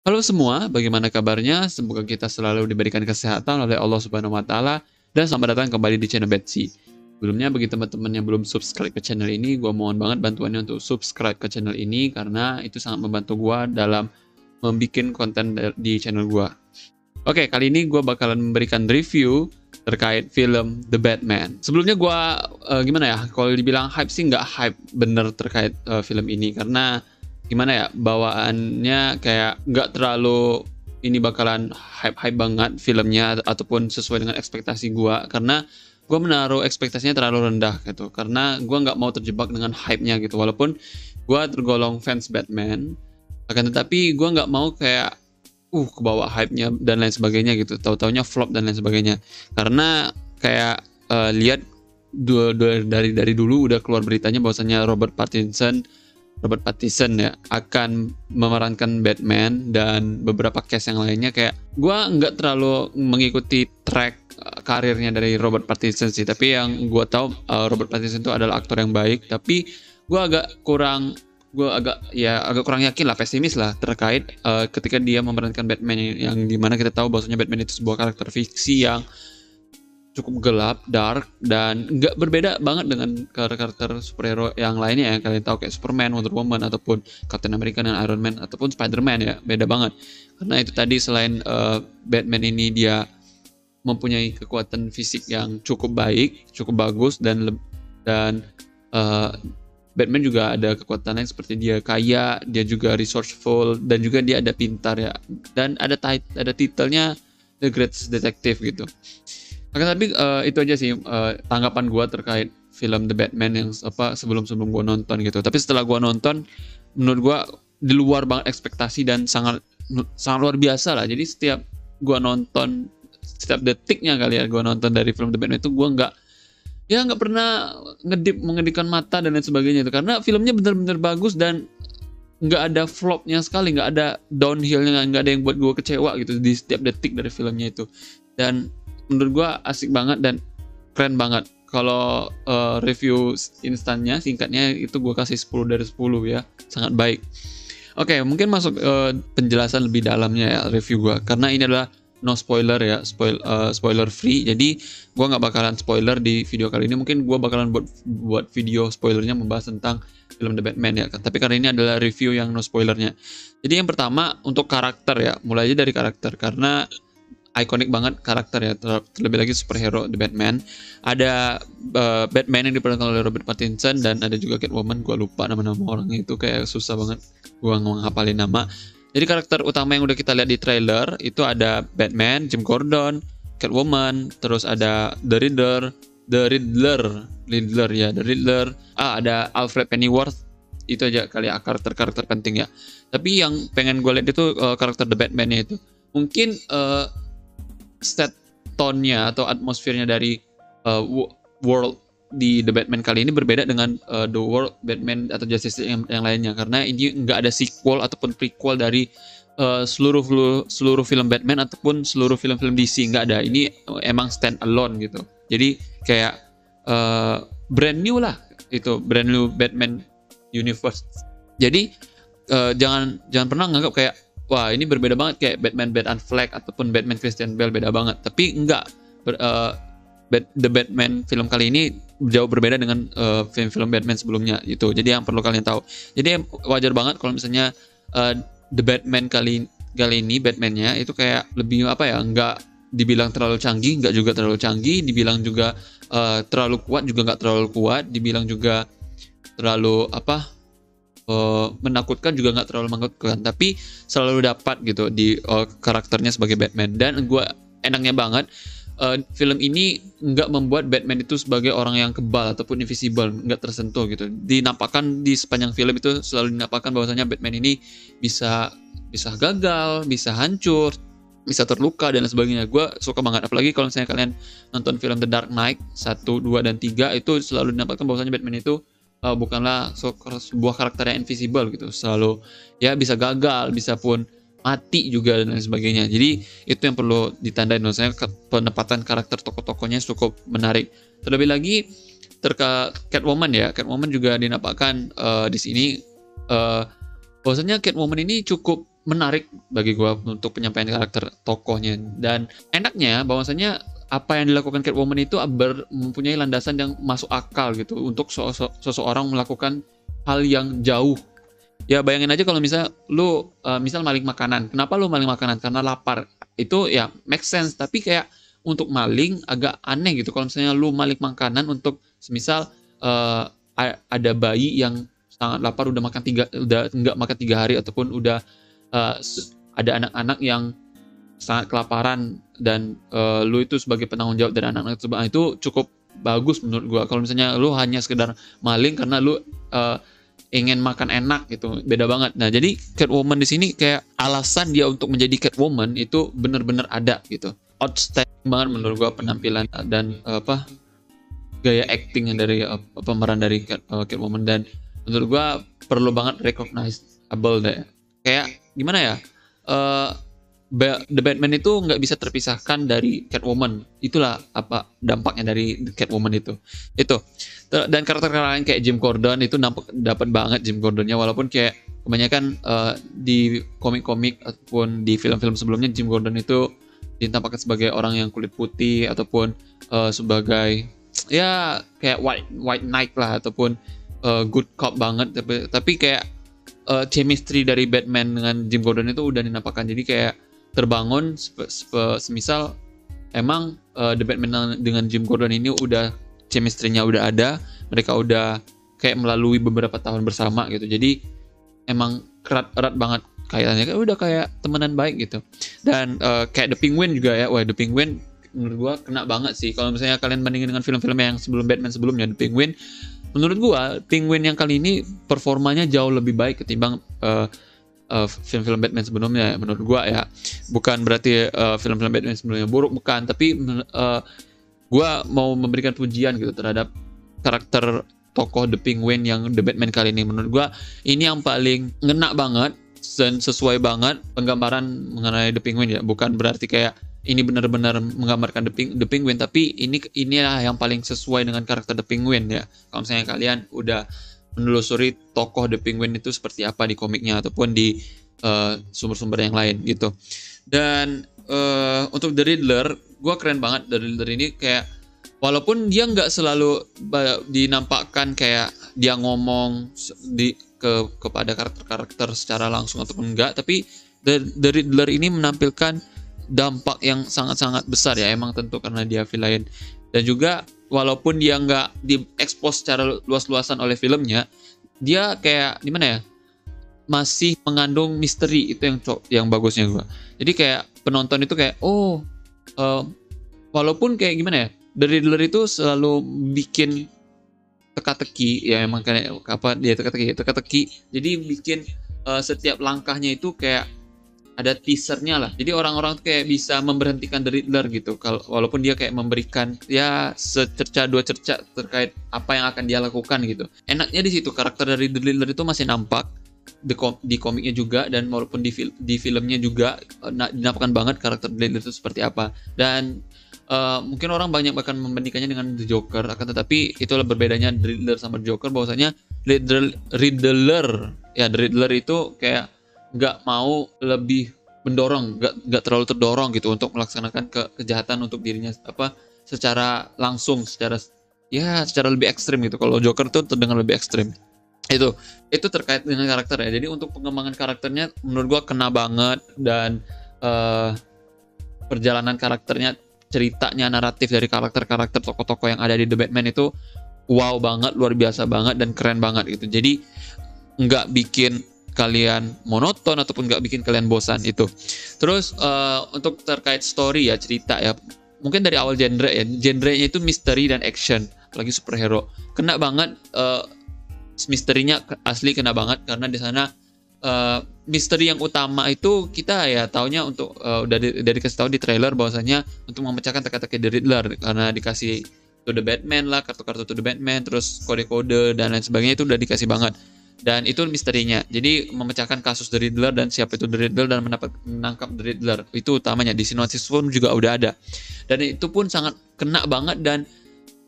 Halo semua, bagaimana kabarnya? Semoga kita selalu diberikan kesehatan oleh Allah Subhanahu wa Ta'ala, dan selamat datang kembali di channel Betsy. Sebelumnya, bagi teman-teman yang belum subscribe ke channel ini, gue mohon banget bantuannya untuk subscribe ke channel ini karena itu sangat membantu gue dalam membuat konten di channel gue. Oke, kali ini gue bakalan memberikan review terkait film The Batman. Sebelumnya gue gimana ya? Kalau dibilang hype sih nggak hype bener terkait film ini karena gimana ya, bawaannya kayak nggak terlalu ini bakalan hype banget filmnya ataupun sesuai dengan ekspektasi gua, karena gua menaruh ekspektasinya terlalu rendah gitu, karena gua nggak mau terjebak dengan hype-nya gitu. Walaupun gua tergolong fans Batman, akan tetapi gua nggak mau kayak kebawa hype-nya dan lain sebagainya gitu, tahu-taunya flop dan lain sebagainya. Karena kayak lihat dari dulu udah keluar beritanya bahwasanya Robert Pattinson ya akan memerankan Batman, dan beberapa cast yang lainnya. Kayak gue nggak terlalu mengikuti track karirnya dari Robert Pattinson sih, tapi yang gue tahu Robert Pattinson itu adalah aktor yang baik. Tapi gue agak kurang yakin lah, pesimis lah terkait ketika dia memerankan Batman yang dimana kita tahu bahwasanya Batman itu sebuah karakter fiksi yang cukup gelap, dark, dan nggak berbeda banget dengan karakter superhero yang lainnya yang kalian tahu kayak Superman, Wonder Woman, ataupun Captain America dan Iron Man, ataupun Spider-Man ya, beda banget. Karena itu tadi, selain Batman ini dia mempunyai kekuatan fisik yang cukup baik, cukup bagus, dan uh, Batman juga ada kekuatan lain seperti dia kaya, dia juga resourceful, dan juga dia ada pintar ya, dan ada titelnya The Greatest Detective gitu. Tapi itu aja sih tanggapan gue terkait film The Batman yang sebelum gue nonton gitu. Tapi setelah gue nonton, menurut gue di luar banget ekspektasi dan sangat luar biasa lah. Jadi setiap gue nonton, setiap detiknya kali ya gue nonton dari film The Batman itu, gue nggak pernah mengedipkan mata dan lain sebagainya itu, karena filmnya bener-bener bagus dan nggak ada flopnya sekali, nggak ada downhillnya, nggak ada yang buat gue kecewa gitu di setiap detik dari filmnya itu. Dan menurut gue asik banget dan keren banget. Kalau review instannya, singkatnya itu gue kasih 10 dari 10 ya, sangat baik. Oke, mungkin masuk penjelasan lebih dalamnya ya review gue, karena ini adalah no spoiler ya, spoiler free. Jadi gue nggak bakalan spoiler di video kali ini. Mungkin gue bakalan buat video spoilernya membahas tentang film The Batman ya. Tapi karena ini adalah review yang no spoilernya. Jadi yang pertama untuk karakter ya, mulai aja dari karakter, karena ikonik banget karakter ya, terlebih lagi superhero The Batman. Ada Batman yang diperankan oleh Robert Pattinson, dan ada juga Catwoman. Gue lupa nama-nama orangnya, itu kayak susah banget gue ngapalin nama. Jadi karakter utama yang udah kita lihat di trailer itu ada Batman, Jim Gordon, Catwoman, terus ada The Riddler, ada Alfred Pennyworth. Itu aja kali ya karakter penting ya. Tapi yang pengen gue lihat itu karakter The Batman-nya itu. Mungkin set tone-nya atau atmosfernya dari world di The Batman kali ini berbeda dengan The World Batman atau Justice League yang lainnya, karena ini nggak ada sequel ataupun prequel dari seluruh film Batman ataupun seluruh film-film DC, nggak ada. Ini emang stand alone gitu. Jadi kayak brand new lah, itu brand new Batman universe. Jadi jangan pernah nganggap kayak wah ini berbeda banget kayak Batman Ben Affleck ataupun Batman Christian Bale, beda banget. Tapi enggak, The Batman film kali ini jauh berbeda dengan film-film Batman sebelumnya gitu. Jadi yang perlu kalian tahu. Jadi wajar banget kalau misalnya The Batman kali ini Batman-nya itu kayak lebih nggak dibilang terlalu canggih, nggak juga terlalu canggih, dibilang juga terlalu kuat juga nggak terlalu kuat, dibilang juga terlalu menakutkan juga nggak terlalu menakutkan, tapi selalu dapat gitu di karakternya sebagai Batman. Dan gue enaknya banget film ini nggak membuat Batman itu sebagai orang yang kebal ataupun invisible, nggak tersentuh gitu. Dinampakkan di sepanjang film itu selalu dinampakkan bahwasanya Batman ini bisa gagal, bisa hancur, bisa terluka dan sebagainya. Gue suka banget, apalagi kalau misalnya kalian nonton film The Dark Knight 1, 2, dan 3, itu selalu dinampakkan bahwasanya Batman itu bukanlah sebuah karakter yang invisible gitu, selalu ya bisa gagal, bisa pun mati juga dan lain sebagainya. Jadi itu yang perlu ditandai, maksudnya penempatan karakter tokoh-tokohnya cukup menarik. Terlebih lagi Catwoman ya, Catwoman juga dinampakkan di sini bahwasanya Catwoman ini cukup menarik bagi gua untuk penyampaian karakter tokohnya. Dan enaknya bahwasanya apa yang dilakukan Catwoman itu mempunyai landasan yang masuk akal gitu untuk seseorang melakukan hal yang jauh. Ya bayangin aja kalau misal lu misal maling makanan. Kenapa lu maling makanan? Karena lapar. Itu ya make sense, tapi kayak untuk maling agak aneh gitu. Kalau misalnya lu maling makanan untuk semisal ada bayi yang sangat lapar udah nggak makan 3 hari, ataupun udah ada anak-anak yang sangat kelaparan dan lu itu sebagai penanggung jawab dari anak-anak tersebut, itu cukup bagus menurut gua. Kalau misalnya lu hanya sekedar maling karena lu ingin makan enak gitu, beda banget. Nah, jadi Catwoman di sini kayak alasan dia untuk menjadi Catwoman itu bener-bener ada gitu. Outstanding banget menurut gua penampilan dan gaya acting dari pemeran dari Catwoman, dan menurut gua perlu banget recognizable deh. Kayak gimana ya? The Batman itu nggak bisa terpisahkan dari Catwoman. Itulah apa dampaknya dari Catwoman itu. Dan karakter-karakter lain kayak Jim Gordon itu dapat banget Jim Gordonnya, walaupun kayak kebanyakan di komik-komik ataupun di film-film sebelumnya Jim Gordon itu ditampakkan sebagai orang yang kulit putih ataupun sebagai ya kayak white knight lah, ataupun good cop banget, tapi kayak chemistry dari Batman dengan Jim Gordon itu udah dinampakkan. Jadi kayak terbangun semisal emang The Batman dengan Jim Gordon ini udah chemistry-nya udah ada, mereka udah kayak melalui beberapa tahun bersama gitu. Jadi emang erat banget kaitannya, kayak udah kayak temenan baik gitu. Dan kayak The Penguin juga ya, The Penguin menurut gua kena banget sih. Kalau misalnya kalian bandingin dengan film-film yang sebelum Batman sebelumnya, The Penguin menurut gua Penguin yang kali ini performanya jauh lebih baik ketimbang film-film Batman sebelumnya menurut gua ya. Bukan berarti film-film Batman sebelumnya buruk, bukan, tapi gua mau memberikan pujian gitu terhadap karakter tokoh The Penguin yang The Batman kali ini. Menurut gua ini yang paling ngena banget dan sesuai banget penggambaran mengenai The Penguin ya. Bukan berarti kayak ini benar-benar menggambarkan The Penguin, tapi inilah yang paling sesuai dengan karakter The Penguin ya. Kalau misalnya kalian udah menelusuri tokoh The Penguin itu seperti apa di komiknya ataupun di sumber-sumber yang lain gitu. Dan untuk The Riddler, gue keren banget. The Riddler ini kayak walaupun dia nggak selalu dinampakkan kayak dia ngomong kepada karakter-karakter secara langsung ataupun enggak, tapi The Riddler ini menampilkan dampak yang sangat-sangat besar ya, emang tentu karena dia villain. Dan juga walaupun dia nggak diekspos secara luas-luasan oleh filmnya, dia kayak gimana ya, masih mengandung misteri. Itu yang bagusnya gua. Jadi kayak penonton itu kayak walaupun kayak gimana ya, The Riddler itu selalu bikin teka-teki ya, emang kayak apa dia teka-teki. Jadi bikin setiap langkahnya itu kayak ada teasernya lah. Jadi orang-orang tuh kayak bisa memberhentikan The Riddler gitu. Walaupun dia kayak memberikan ya secerca dua cerca terkait apa yang akan dia lakukan gitu. Enaknya di situ karakter dari The Riddler itu masih nampak di komiknya juga, dan walaupun di filmnya juga dinampakkan banget karakter The Riddler itu seperti apa. Dan mungkin orang banyak bahkan membandingkannya dengan The Joker, akan tetapi itulah berbedanya The Riddler sama The Joker, bahwasanya The Riddler itu kayak nggak mau lebih mendorong, nggak terlalu terdorong gitu untuk melaksanakan kejahatan untuk dirinya secara langsung, secara lebih ekstrim gitu. Kalau Joker tuh terdengar lebih ekstrim. Itu terkait dengan karakter ya. Jadi untuk pengembangan karakternya menurut gua kena banget, dan perjalanan karakternya, ceritanya, naratif dari karakter-karakter tokoh-tokoh yang ada di The Batman itu wow banget, luar biasa banget, dan keren banget gitu. Jadi nggak bikin kalian monoton ataupun nggak bikin kalian bosan itu. Terus untuk terkait story ya, cerita ya, mungkin dari awal genrenya itu misteri dan action, apalagi superhero, kena banget. Misterinya asli kena banget, karena di sana misteri yang utama itu kita ya taunya untuk udah dikasih tahu di trailer bahwasanya untuk memecahkan teka-teki The Riddler, karena dikasih to the Batman lah, kartu-kartu to the Batman, terus kode-kode dan lain sebagainya itu udah dikasih banget. Dan itu misterinya. Jadi memecahkan kasus The Riddler dan siapa itu The Riddler dan menangkap The Riddler. Itu utamanya. Di sinopsis pun juga udah ada. Dan itu pun sangat kena banget dan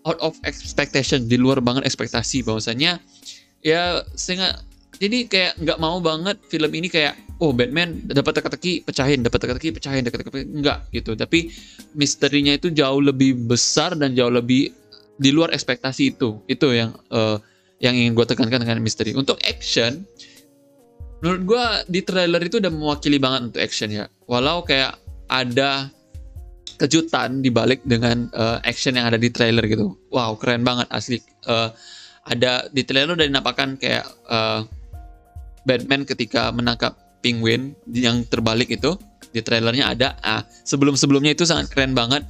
out of expectation, di luar banget ekspektasi, bahwasanya ya sehingga Jadi kayak nggak mau banget film ini kayak, oh Batman dapat teka-teki pecahin, dapat teka-teki pecahin, teka-teki enggak gitu. Tapi misterinya itu jauh lebih besar dan jauh lebih di luar ekspektasi itu. Itu yang ingin gue tekankan dengan misteri. Untuk action, menurut gue di trailer itu udah mewakili banget untuk action ya. Walau kayak ada kejutan dibalik dengan action yang ada di trailer gitu. Wow, keren banget asli. Ada di trailer udah dinampakkan kayak Batman ketika menangkap penguin yang terbalik itu di trailernya ada. Sebelum-sebelumnya itu sangat keren banget,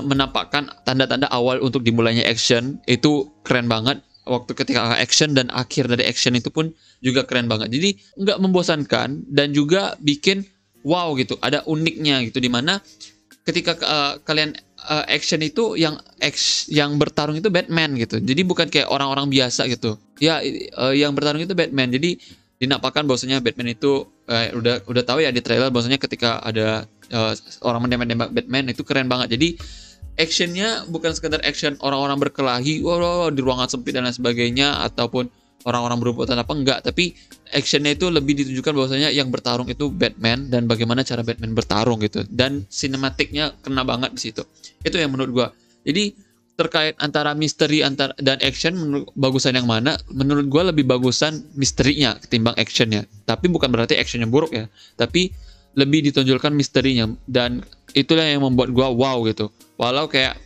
menampakkan tanda-tanda awal untuk dimulainya action. Itu keren banget waktu ketika action, dan akhir dari action itu pun juga keren banget. Jadi nggak membosankan dan juga bikin wow gitu, ada uniknya gitu, dimana ketika kalian action itu yang bertarung itu Batman gitu. Jadi bukan kayak orang-orang biasa gitu. Ya, yang bertarung itu Batman. Jadi dinampakkan bahwasanya Batman itu udah tahu ya di trailer bahwasanya ketika ada orang menembak Batman itu keren banget. Jadi actionnya bukan sekedar action orang-orang berkelahi di ruangan sempit dan lain sebagainya, ataupun orang-orang berebut apa enggak, tapi actionnya itu lebih ditunjukkan bahwasanya yang bertarung itu Batman dan bagaimana cara Batman bertarung gitu, dan sinematiknya kena banget di situ. Itu yang menurut gua. Jadi terkait antara misteri dan action, menurut bagusan yang mana? Menurut gue lebih bagusan misterinya ketimbang actionnya. Tapi bukan berarti actionnya buruk ya, tapi lebih ditonjolkan misterinya, dan itulah yang membuat gue wow gitu. Walau kayak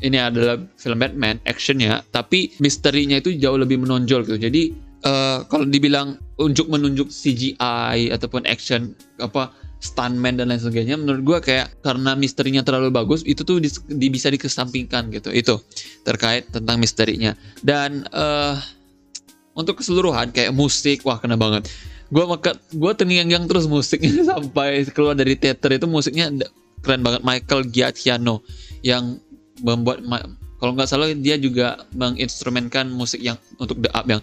ini adalah film Batman actionnya, tapi misterinya itu jauh lebih menonjol gitu. Jadi kalau dibilang menunjuk CGI ataupun action stuntman dan lain sebagainya, menurut gue kayak karena misterinya terlalu bagus, itu tuh bisa dikesampingkan gitu. Itu terkait tentang misterinya. Dan untuk keseluruhan kayak musik, wah kena banget. Gue terngiang-ngiang terus musiknya sampai keluar dari teater. Itu musiknya keren banget. Michael Giacchino yang membuat, kalau nggak salah dia juga menginstrumenkan musik yang untuk The Up yang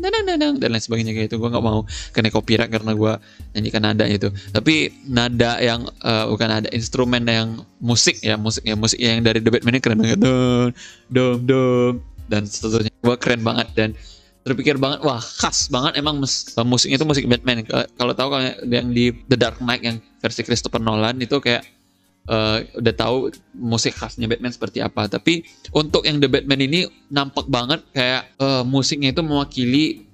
dan lain sebagainya kayak itu. Gue nggak mau kena copyright karena gue nyanyikan nada itu. Tapi nada yang bukan nada, instrumen yang musik yang dari The Batman ini keren banget. Dom dan seterusnya. Gue keren banget dan terpikir banget, wah khas banget emang musiknya itu musik Batman. Kalau tahu yang di The Dark Knight yang versi Christopher Nolan itu kayak udah tahu musik khasnya Batman seperti apa. Tapi untuk yang The Batman ini nampak banget kayak musiknya itu mewakili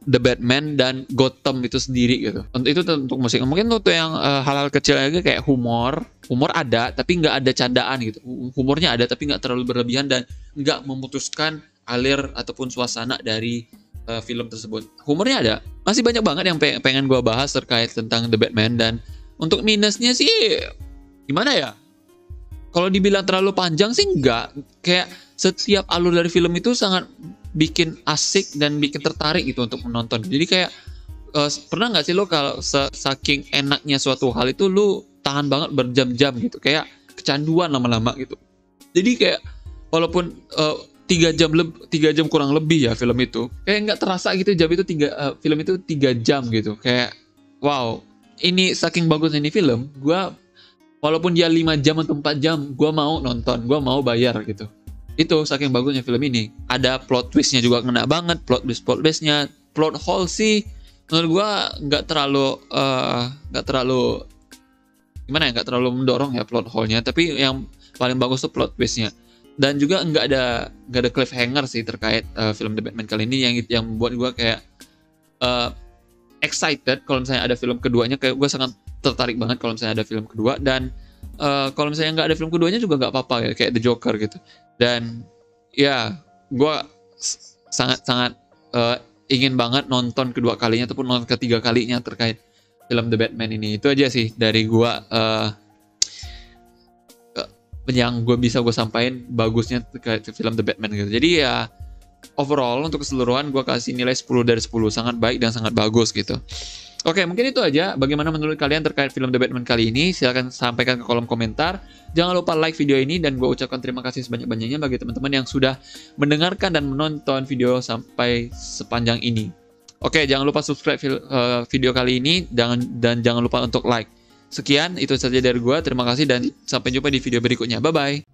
The Batman dan Gotham itu sendiri gitu. Untuk musik. Mungkin untuk yang hal-hal kecil aja kayak humor ada tapi nggak ada candaan gitu. Humornya ada tapi nggak terlalu berlebihan dan nggak memutuskan alir ataupun suasana dari film tersebut. Humornya ada. Masih banyak banget yang pengen gue bahas terkait tentang The Batman. Dan untuk minusnya sih gimana ya? Kalau dibilang terlalu panjang sih enggak. Kayak setiap alur dari film itu sangat bikin asik dan bikin tertarik gitu untuk menonton. Jadi kayak pernah nggak sih lo kalau saking enaknya suatu hal itu lo tahan banget berjam-jam gitu. Kayak kecanduan lama-lama gitu. Jadi kayak walaupun 3 jam kurang lebih ya film itu, kayak nggak terasa gitu jam itu film itu 3 jam gitu. Kayak wow, ini saking bagusnya ini film, walaupun dia 5 jam atau 4 jam, gue mau nonton, gue mau bayar gitu. Itu saking bagusnya film ini. Ada plot twistnya juga kena banget, plot twistnya, plot hole sih menurut gue nggak terlalu gimana ya, nggak terlalu mendorong ya plot hole-nya. Tapi yang paling bagus tuh plot twistnya. Dan juga nggak ada cliffhanger sih terkait film The Batman kali ini yang membuat gue kayak excited kalau misalnya ada film keduanya. Kayak gue sangat tertarik banget kalau misalnya ada film kedua. Dan kalau misalnya nggak ada film keduanya juga nggak apa-apa ya, kayak The Joker gitu. Dan ya gue sangat ingin banget nonton kedua kalinya ataupun nonton ketiga kalinya terkait film The Batman ini. Itu aja sih dari gue yang gue sampaikan bagusnya terkait film The Batman gitu. Jadi ya overall untuk keseluruhan gue kasih nilai 10 dari 10, sangat baik dan sangat bagus gitu. Oke, mungkin itu aja. Bagaimana menurut kalian terkait film The Batman kali ini? Silahkan sampaikan ke kolom komentar. Jangan lupa like video ini, dan gue ucapkan terima kasih sebanyak-banyaknya bagi teman-teman yang sudah mendengarkan dan menonton video sampai sepanjang ini. Oke, jangan lupa subscribe video kali ini, dan jangan lupa untuk like. Sekian, itu saja dari gue. Terima kasih dan sampai jumpa di video berikutnya. Bye-bye.